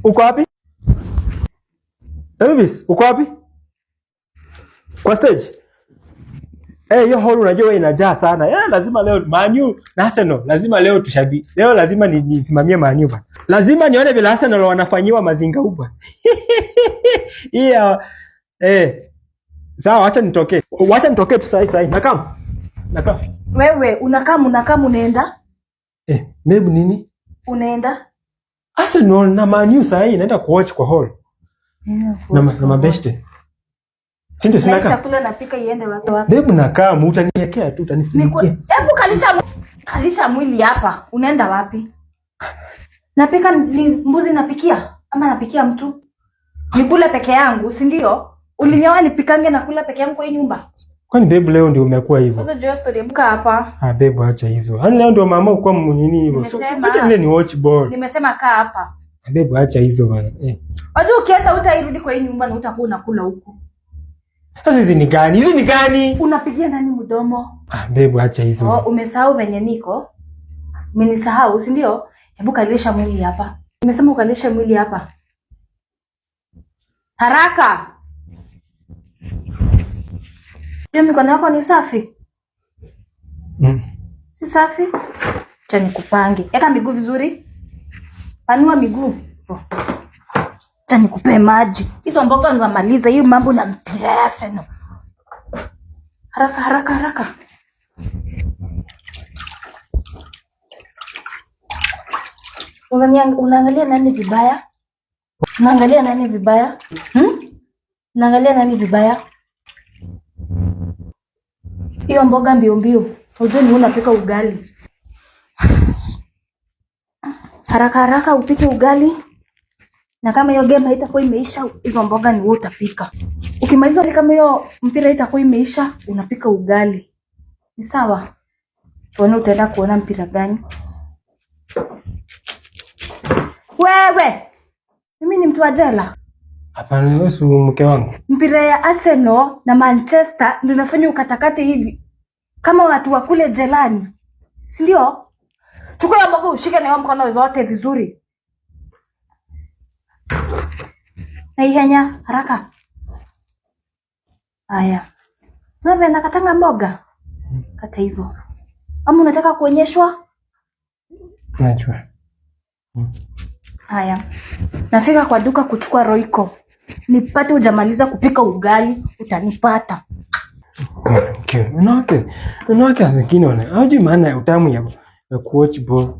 Uko wapi? Elvis, uko wapi? Kwa stage? Hiyo hall unajua wewe inajaa sana. Lazima leo Man U na Arsenal, lazima leo leo lazima nisimamie Man U bwana. Lazima nione vile Arsenal wanafanyiwa mazinga ubwa. Sawa, acha nitoke. Acha nitoke tu sasa. Nakam. Wewe unakam unaenda? Maybe nini? Unaenda? Arsenal na Man U sasa naenda kuwatch kwa hall. Na mabeste. Sinde sina kama chakula napika iende wapi? Hebu nakaa utaniwekea tu utanifunikia. Hebu kalisha mwili hapa. Unaenda wapi? Napika ni mbuzi napikia ama napikia mtu? Nikule peke yangu, si ndio? Ulinyawa nipikange na kula peke yangu kwa hii nyumba. Kwani babe leo ndio umekuwa hivyo? Sasa jua story mka hapa. Babe acha hizo. Yaani leo ndio mama uko mnini hivyo. Acha nile ni watch ball. Nimesema kaa hapa. Babe acha hizo bana. Wajua ukienda utairudi kwa hii nyumba na utakuwa unakula huko. Sasa hizi ni gani? Unapigia nani mdomo? Babe acha hizo. Umesahau venye niko? Umenisahau, si ndio? Hebu kalisha mwili hapa. Nimesema ukalisha mwili hapa. Haraka. Hiyo mikono yako ni safi? Si safi? Acha nikupange. Eka miguu vizuri. Panua miguu. Acha nikupe maji. Hizo mboga nimemaliza, hiyo mambo na Arsenal. Haraka. Unaangalia nani vibaya? Unaangalia nani vibaya? Unaangalia nani vibaya? Hiyo mboga mbio. Unajua ni unapika ugali. Haraka upike ugali. Na kama hiyo game haitakuwa imeisha, hizo mboga ni wewe utapika. Ukimaliza kama hiyo mpira itakuwa imeisha, unapika ugali. Ni sawa? Tuone utaenda kuona mpira gani. Wewe, mimi ni mtu wa jela. Hapana, wewe si mke wangu. Mpira ya Arsenal na Manchester ndio nafanya ukatakate hivi. Kama watu wa kule jelani. Si ndio? Chukua hiyo mboga ushike na hiyo mkono zote vizuri. Henya, haraka. Haya. Wewe nakatanga mboga? Kata hivyo. Ama unataka kuonyeshwa? Najua. Haya. Nafika kwa duka kuchukua Royco. Nipate hujamaliza kupika ugali, utanipata. Okay. Unawake zingine hujui maana ya utamu ya kuwatch ball.